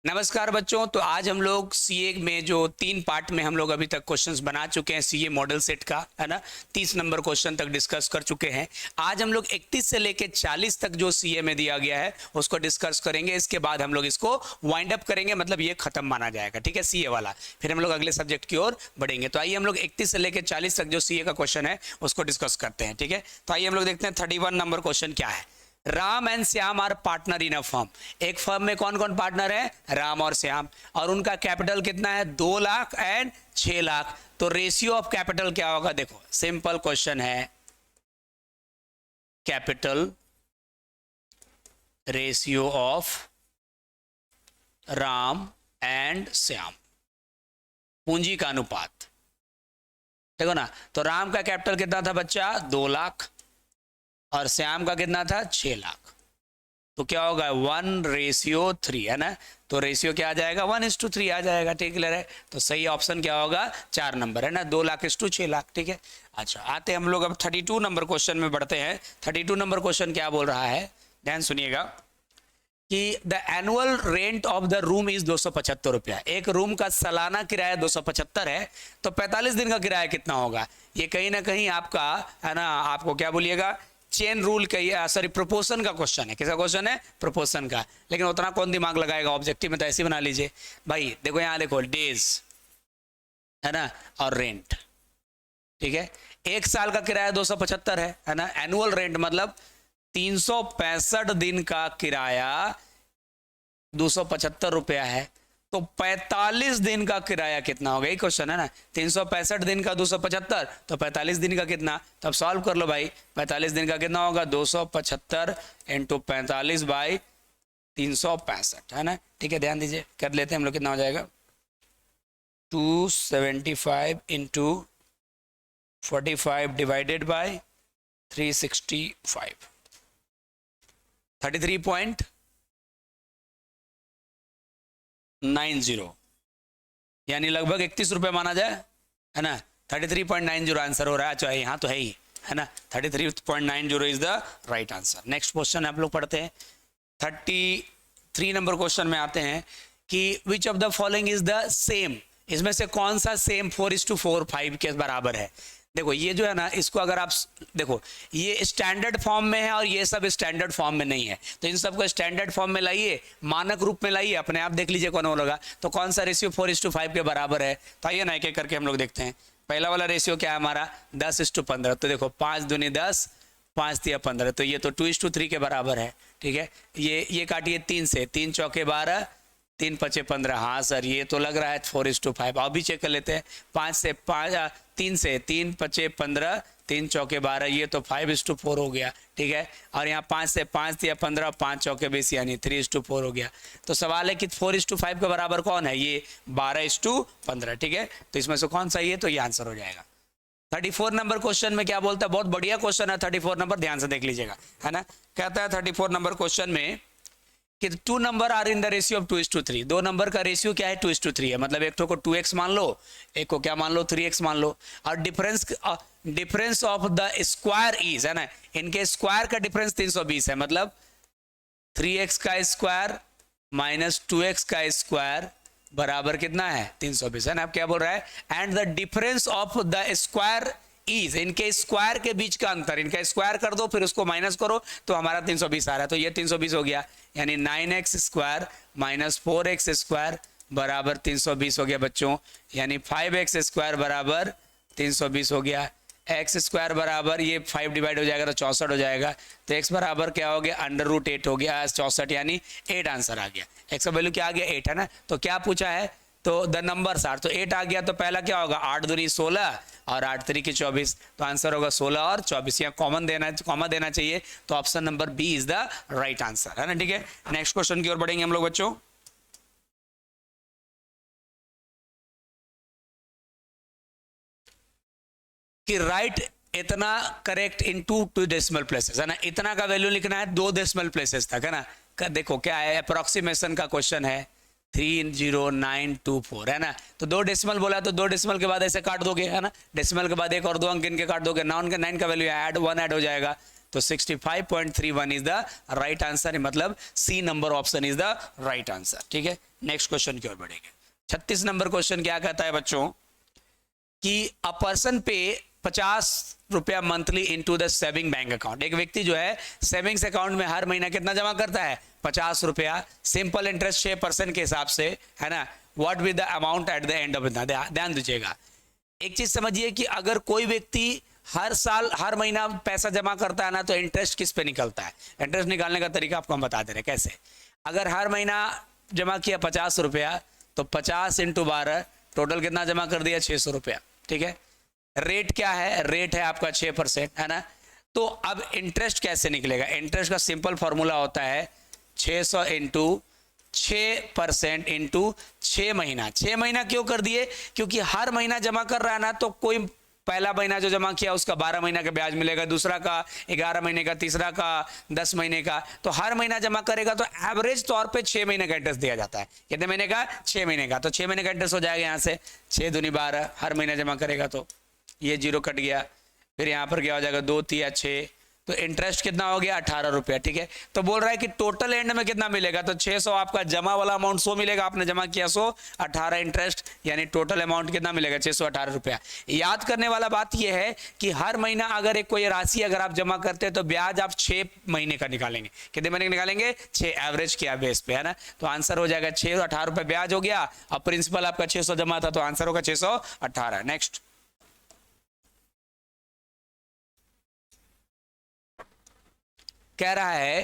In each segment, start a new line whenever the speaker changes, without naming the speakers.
नमस्कार बच्चों। तो आज हम लोग सीए में जो 3 पार्ट में हम लोग अभी तक क्वेश्चंस बना चुके हैं सीए मॉडल सेट का, है ना। 30 नंबर क्वेश्चन तक डिस्कस कर चुके हैं। आज हम लोग 31 से लेके 40 तक जो सीए में दिया गया है उसको डिस्कस करेंगे। इसके बाद हम लोग इसको वाइंड अप करेंगे, मतलब ये खत्म माना जाएगा, ठीक है, सीए वाला। फिर हम लोग अगले सब्जेक्ट की ओर बढ़ेंगे। तो आइए हम लोग 31 से लेकर 40 तक जो सीए का क्वेश्चन है उसको डिस्कस करते हैं, ठीक है। तो आइए हम लोग देखते हैं 31 नंबर क्वेश्चन क्या है। Ram and Shyam are partner in a firm. एक फर्म में कौन कौन पार्टनर है? राम और श्याम। और उनका कैपिटल कितना है? 2 लाख एंड 6 लाख। तो रेशियो ऑफ कैपिटल क्या होगा? देखो सिंपल क्वेश्चन है, capital ratio of Ram and Shyam, पूंजी का अनुपात, देखो ना। तो राम का कैपिटल कितना था बच्चा? 2 लाख, और श्याम का कितना था? 6 लाख। तो क्या होगा? 1:3, है ना। तो रेशियो क्या आ जाएगा? 1:3 आ जाएगा, ठीक क्लियर है। तो सही ऑप्शन क्या होगा? 4 नंबर, है ना, 2 लाख/6 लाख, ठीक है। अच्छा, आते हम लोग अब 32 नंबर क्वेश्चन में बढ़ते हैं। 32 नंबर क्वेश्चन क्या बोल रहा है, ध्यान सुनिएगा कि the annual rent of the room is 275 रुपया। एक रूम का सालाना किराया 275 है, तो 45 दिन का किराया कितना होगा? ये कहीं ना कहीं आपका, है ना, आपको क्या बोलिएगा, चेन रूल का, सॉरी, प्रोपोर्शन का क्वेश्चन है। किसका क्वेश्चन है? प्रोपोर्शन का। लेकिन उतना कौन दिमाग लगाएगा, ऑब्जेक्टिव में तो ऐसे बना लीजिए भाई। देखो यहाँ देखो, डेज, है ना, और रेंट, ठीक है। एक साल का किराया 275 है ना। एनुअल रेंट मतलब 365 दिन का किराया 275 रुपया है, तो 45 दिन का किराया कितना होगा? ये क्वेश्चन है ना। 365 दिन का 275, तो 45 दिन का कितना? तब सॉल्व कर लो भाई। 45 दिन का कितना होगा? 275 × 45/365, है ना, ठीक है। ध्यान दीजिए, कर लेते हैं हम लोग। कितना हो जाएगा? 275 × 45 डिवाइडेड बाय 365, 33.90, यानी लगभग 31 रुपये माना जाए, है ना। 33.90 आंसर हो रहा है। अच्छा, यहाँ तो है ही, है ना। 33.90 is the right answer. Next question आप लोग पढ़ते हैं। 33 नंबर क्वेश्चन में आते हैं कि which of the following is the same. इसमें से कौन सा सेम 4:4 5 के बराबर है? देखो ये जो है ना, इसको अगर आप देखो, ये स्टैंडर्ड फॉर्म में है और ये सब स्टैंडर्ड फॉर्म में नहीं है। तो इन सबको स्टैंडर्ड फॉर्म में लाइए, मानक रूप में लाइए, अपने आप देख लीजिए कौन होगा। तो कौन सा रेशियो 4:5 के बराबर है? तो आइए ना एक एक करके हम लोग देखते हैं। पहला वाला रेशियो क्या है हमारा? 10:15। तो देखो 5 दूनी 10, 5 तिया 15, तो ये तो 2:3 के बराबर है, ठीक है। ये काटिए 3 से, 3 चौके 12, 3 पचे 15। हाँ सर, ये तो लग रहा है 4:5। अब भी चेक कर लेते हैं। 3 से 3 पचे 15, 3 चौके 12, ये तो 5:4 हो गया, ठीक है। और यहाँ 5 से 5 या 15, 5 चौके 20, यानी 3:4 हो गया। तो सवाल है कि 4:5 के बराबर कौन है? ये 12:15, ठीक है। तो इसमें से कौन सा ये? तो ये आंसर हो जाएगा। 34 नंबर क्वेश्चन में क्या बोलता है? बहुत बढ़िया क्वेश्चन है 34 नंबर, ध्यान से देख लीजिएगा, है ना। कहता है 34 नंबर क्वेश्चन में कि 2 number are in the ratio of 2:3। 2 number का रेशियो क्या है? 2:3 है। मतलब एक को 2x मान लो, एक को क्या मान लो? 3x मान लो। और difference of the square is, है ना, इनके स्क्वायर का डिफरेंस 320 है। मतलब 3x का स्क्वायर माइनस 2x का स्क्वायर बराबर कितना है? 320, है ना। अब क्या बोल रहा है? And the difference of the square is, इनके स्क्वायर के बीच का अंतर, इनका स्क्वायर कर दो फिर उसको माइनस करो, तो हमारा 320 आ रहा है। तो ये 320 हो गया, यानी 9x square minus 4x square बराबर 320 हो गया बच्चों। यानी 5x स्क्वायर बराबर 320 हो गया। x स्क्वायर बराबर, ये 5 डिवाइड हो जाएगा तो 64 हो जाएगा। तो x बराबर क्या हो गया? √8 हो गया, 64, यानी 8 आंसर आ गया। x का वैल्यू क्या आ गया? 8, है ना। तो क्या पूछा है? तो द नंबर्स आर, तो 8 आ गया। तो पहला क्या होगा? 8 दूनी 16 और 8 3 24, तो आंसर होगा 16 और 24। यहाँ कॉमा देना चाहिए, तो option number B is the right answer, है ना, ठीक है। नेक्स्ट क्वेश्चन की ओर बढ़ेंगे हम लोग बच्चों। कि राइट इतना करेक्ट इन 2 डेसिमल प्लेसेस, है ना। इतना का वैल्यू लिखना है 2 डेसिमल प्लेसेस तक, है ना। देखो क्या है, अप्रोक्सीमेशन का क्वेश्चन है। 30924, है ना। तो 2 डेसिमल बोला, तो 2 डेसिमल के बाद ऐसे काट दोगे, है ना। डेसिमल के बाद एक और 2 अंक इनके काट दोगे। 9 का वैल्यू 1 ऐड हो जाएगा, तो 65.31 इज द राइट आंसर, मतलब C number option is the right answer. ठीक है, नेक्स्ट क्वेश्चन की ओर बढ़ेंगे। 36 नंबर क्वेश्चन क्या कहता है बच्चों कि अ पर्सन पे 50 रुपया monthly into the saving bank account. एक व्यक्ति जो है सेविंग्स अकाउंट में हर महीना कितना जमा करता है, 50 रुपया, सिंपल इंटरेस्ट 6% के हिसाब से, है ना। What with the amount at the end of the, ध्यान दीजिएगा एक चीज समझिए कि अगर कोई व्यक्ति हर साल हर महीना पैसा जमा करता है ना, तो इंटरेस्ट किस पे निकलता है। इंटरेस्ट निकालने का तरीका आपको हम बता दे रहे हैं कैसे। अगर हर महीना जमा किया 50 रुपया, तो 50 × 12 टोटल कितना जमा कर दिया, 600 रुपया। ठीक है, रेट क्या है, रेट है आपका 6%, है ना। तो अब इंटरेस्ट कैसे निकलेगा, इंटरेस्ट का सिंपल फॉर्मूला होता है 600 × 6% इंटू 6 महीना। 6 महीना क्यों कर दिए, क्योंकि हर महीना जमा कर रहा है ना, तो कोई पहला महीना जो जमा किया उसका 12 महीना का ब्याज मिलेगा, दूसरा का 11 महीने का, तीसरा का 10 महीने का, तो हर महीना जमा करेगा तो एवरेज तौर पे 6 महीने का इंटरेस्ट दिया जाता है। कितने महीने का, 6 महीने का। तो 6 महीने का इंटरेस्ट हो जाएगा यहाँ से 6 दूनी 12, हर महीना जमा करेगा तो ये 0 कट गया, फिर यहाँ पर क्या हो जाएगा 2 × 6, तो इंटरेस्ट कितना हो गया, 18 रुपया। ठीक है, तो बोल रहा है कि टोटल एंड में कितना मिलेगा, तो 600 आपका जमा वाला अमाउंट 100 मिलेगा, आपने जमा किया 100, 18 इंटरेस्ट, यानी टोटल अमाउंट कितना मिलेगा, 618 रुपया। याद करने वाला बात यह है कि हर महीना अगर एक कोई राशि अगर आप जमा करते हैं तो ब्याज आप 6 महीने का निकालेंगे। कितने महीने का निकालेंगे, 6, एवरेज किया बेस पे, है ना। तो आंसर हो जाएगा 618 रुपये ब्याज हो गया, और प्रिंसिपल आपका 600 जमा था, तो आंसर होगा 618। नेक्स्ट कह रहा है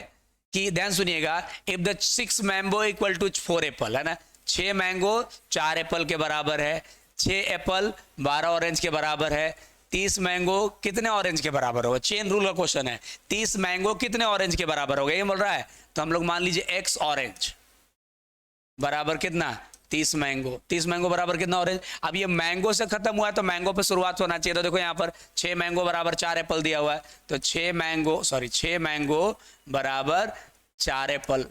कि ध्यान सुनिएगा, if the 6 mango equal to 4 apple, है ना, 6 मैंगो 4 एप्पल के बराबर है, 6 एप्पल 12 ऑरेंज के बराबर है, 30 मैंगो कितने ऑरेंज के बराबर होगा। चेन रूल का क्वेश्चन है, 30 मैंगो कितने ऑरेंज के बराबर होगा, ये बोल रहा है। तो हम लोग मान लीजिए x ऑरेंज बराबर कितना, 30 मैंगो, 30 मैंगो बराबर कितना ऑरेंज। अब ये मैंगो से खत्म हुआ है तो मैंगो पे शुरुआत होना चाहिए। तो देखो यहाँ पर 6 मैंगो बराबर 4 एप्पल दिया हुआ है, तो 6 मैंगो बराबर 4 एप्पल।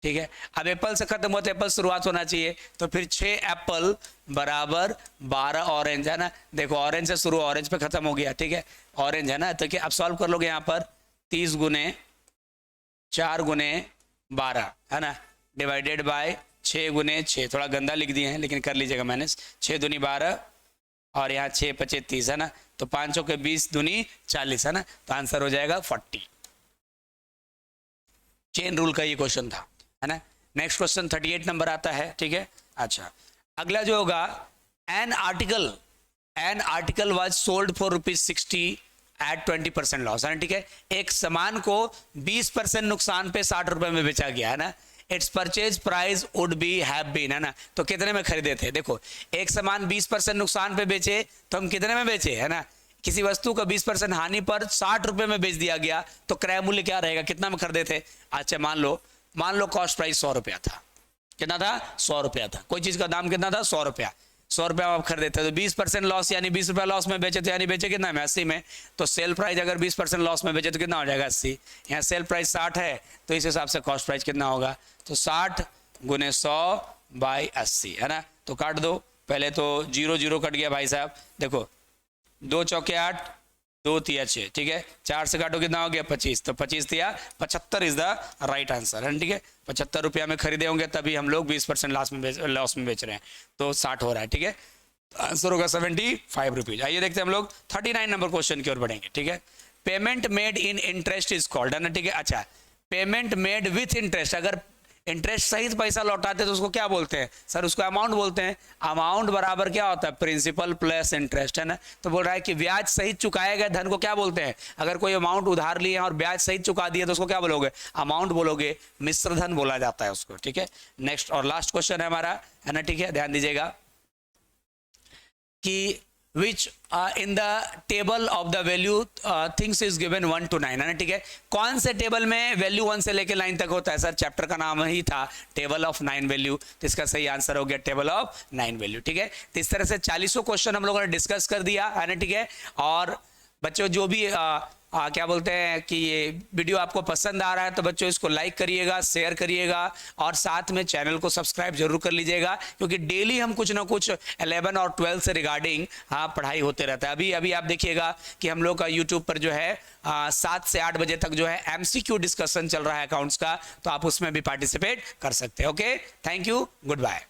ठीक है, अब एप्पल से खत्म हुआ तो एप्पल शुरुआत होना चाहिए, तो फिर 6 एप्पल बराबर 12 ऑरेंज, है ना। देखो ऑरेंज से शुरू, ऑरेंज पे खत्म हो गया। ठीक है, ऑरेंज है ना, तो क्या अब सॉल्व कर लोगे यहाँ पर 30 × 4 × 12, है ना, डिवाइडेड बाय 6 × 6, थोड़ा गंदा लिख दिए हैं लेकिन कर लीजिएगा मैनेज। 6 दूनी 12 और यहाँ 6 × 5 = 30, है ना, तो 5 के 20 दूनी 40, है ना, तो आंसर हो जाएगा 40। चेन रूल का ये क्वेश्चन था, है ना। नेक्स्ट क्वेश्चन 38 नंबर आता है। ठीक है, अच्छा अगला जो होगा, an article was sold for ₹60 at 20% loss, है ना। ठीक है, एक सामान को 20% नुकसान पे 60 रुपए में बेचा गया, है ना। It's purchase price would be have been, है ना, तो कितने में खरीदे थे। देखो एक सामान 20% नुकसान पे बेचे तो हम कितने में बेचे, है ना। किसी वस्तु का 20% हानि पर 60 रुपए में बेच दिया गया तो क्रय मूल्य क्या रहेगा, कितना में खरीदे थे। अच्छा मान लो कॉस्ट प्राइस 100 रुपया था, कितना था, 100 रुपया था। कोई चीज का दाम कितना था, 100 रुपया, 100 रुपया आप खरीदे थे, तो 20% लॉस यानी 20 रुपया लॉस में बेचे थे, यानी बेचे कितना में, 80 में। तो सेल प्राइस अगर 20% लॉस में बेचे तो कितना हो जाएगा, 80। यहाँ सेल प्राइस 60 है तो इस हिसाब से कॉस्ट प्राइस कितना होगा, तो 60 × 100/80, है ना। तो काट दो, पहले तो 0 0 कट गया भाई साहब। देखो 2 चौके 8, 2 तिया 6, ठीक है, 4 से काटो कितना हो गया, 25, तो 25 तिया 75 इज द राइट आंसर, है। ठीक है, 75 रुपया में खरीदे होंगे तभी हम लोग 20% लॉस में बेच रहे हैं, तो 60 हो रहा है। ठीक है, आंसर होगा 75 रुपीज। आइए देखते हैं हम लोग 39 नंबर क्वेश्चन की ओर बढ़ेंगे। ठीक है, payment made in interest is called, है ना। ठीक है, अच्छा पेमेंट मेड विथ इंटरेस्ट, अगर इंटरेस्ट सहित पैसा लौटाते तो उसको क्या बोलते हैं, सर उसको अमाउंट बोलते हैं। अमाउंट बराबर क्या होता है, प्रिंसिपल प्लस इंटरेस्ट, है ना। तो बोल रहा है कि ब्याज सहित चुकाए गए धन को क्या बोलते हैं। अगर कोई अमाउंट उधार लिए और ब्याज सहित चुका दिए तो उसको क्या बोलोगे, अमाउंट बोलोगे, मिश्र धन बोला जाता है उसको। ठीक है, नेक्स्ट और लास्ट क्वेश्चन है हमारा, है ना। ठीक है, ध्यान दीजिएगा कि which in the table of the value things is given 1 to 9, है ना। ठीक है, कौन से टेबल में वैल्यू 1 से लेकर 9 तक होता है, सर चैप्टर का नाम ही था टेबल ऑफ 9 वैल्यू, तो इसका सही आंसर हो गया टेबल ऑफ 9 वैल्यू। ठीक है, तो इस तरह से 40 क्वेश्चन हम लोगों ने डिस्कस कर दिया, है ना। ठीक है, और बच्चों जो भी क्या बोलते हैं कि ये वीडियो आपको पसंद आ रहा है तो बच्चों इसको लाइक करिएगा, शेयर करिएगा और साथ में चैनल को सब्सक्राइब जरूर कर लीजिएगा, क्योंकि डेली हम कुछ ना कुछ 11 और 12 से रिगार्डिंग पढ़ाई होते रहता है। अभी आप देखिएगा कि हम लोग का यूट्यूब पर जो है 7 से 8 बजे तक जो है MCQ डिस्कशन चल रहा है अकाउंट्स का, तो आप उसमें भी पार्टिसिपेट कर सकते हैं। Okay, thank you, good bye.